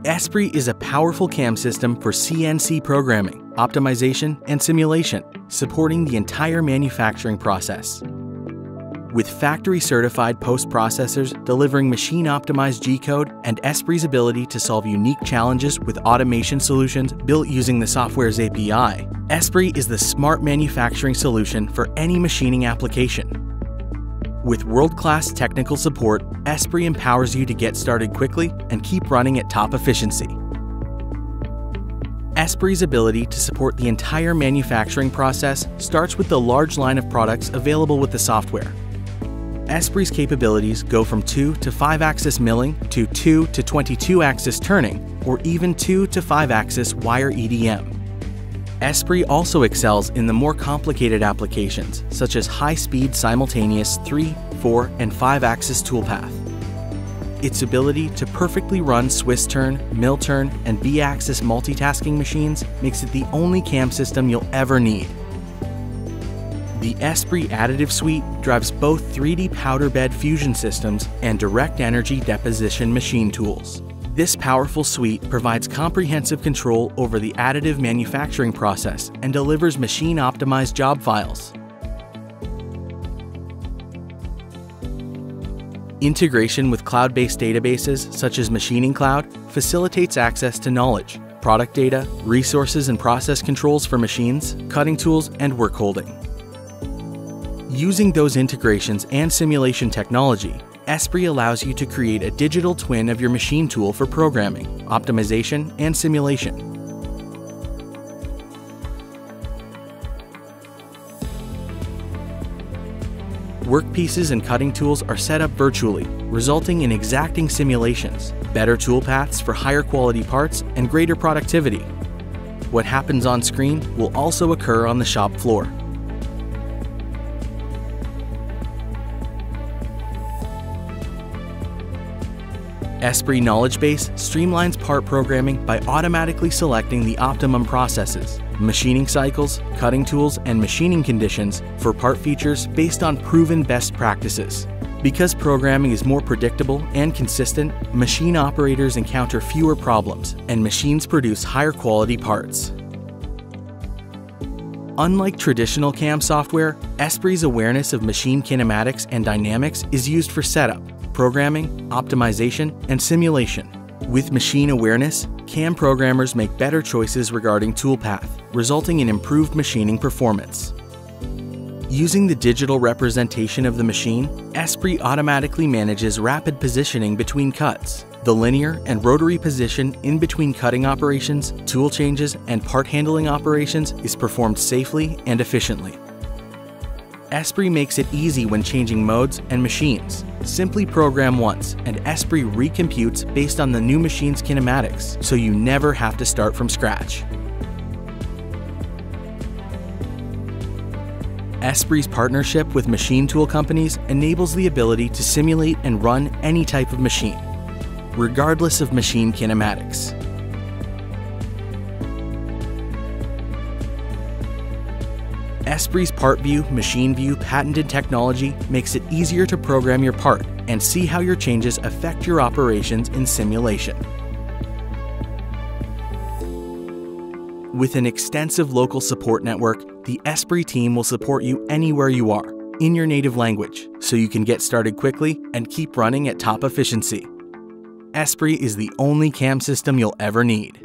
ESPRIT is a powerful CAM system for CNC programming, optimization, and simulation, supporting the entire manufacturing process. With factory-certified post-processors delivering machine-optimized G-code and ESPRIT's ability to solve unique challenges with automation solutions built using the software's API, ESPRIT is the smart manufacturing solution for any machining application. With world-class technical support, ESPRIT empowers you to get started quickly and keep running at top efficiency. ESPRIT's ability to support the entire manufacturing process starts with the large line of products available with the software. ESPRIT's capabilities go from 2 to 5-axis milling to 2 to 22-axis turning, or even 2 to 5-axis wire EDM. ESPRIT also excels in the more complicated applications, such as high-speed simultaneous 3, 4, and 5-axis toolpath. Its ability to perfectly run Swiss turn, mill turn, and B-axis multitasking machines makes it the only CAM system you'll ever need. The ESPRIT Additive Suite drives both 3D powder bed fusion systems and direct energy deposition machine tools. This powerful suite provides comprehensive control over the additive manufacturing process and delivers machine-optimized job files. Integration with cloud-based databases such as Machining Cloud facilitates access to knowledge, product data, resources and process controls for machines, cutting tools, and work holding. Using those integrations and simulation technology, ESPRIT allows you to create a digital twin of your machine tool for programming, optimization, and simulation. Workpieces and cutting tools are set up virtually, resulting in exacting simulations, better toolpaths for higher quality parts, and greater productivity. What happens on screen will also occur on the shop floor. ESPRIT Knowledge Base streamlines part programming by automatically selecting the optimum processes, machining cycles, cutting tools, and machining conditions for part features based on proven best practices. Because programming is more predictable and consistent, machine operators encounter fewer problems, and machines produce higher quality parts. Unlike traditional CAM software, ESPRIT's awareness of machine kinematics and dynamics is used for setup, programming, optimization, and simulation. With machine awareness, CAM programmers make better choices regarding toolpath, resulting in improved machining performance. Using the digital representation of the machine, ESPRIT automatically manages rapid positioning between cuts. The linear and rotary position in between cutting operations, tool changes, and part handling operations is performed safely and efficiently. ESPRIT makes it easy when changing modes and machines. Simply program once, and ESPRIT recomputes based on the new machine's kinematics, so you never have to start from scratch. ESPRIT's partnership with machine tool companies enables the ability to simulate and run any type of machine, regardless of machine kinematics. ESPRIT's Part View Machine View patented technology makes it easier to program your part and see how your changes affect your operations in simulation. With an extensive local support network, the ESPRIT team will support you anywhere you are, in your native language, so you can get started quickly and keep running at top efficiency. ESPRIT is the only CAM system you'll ever need.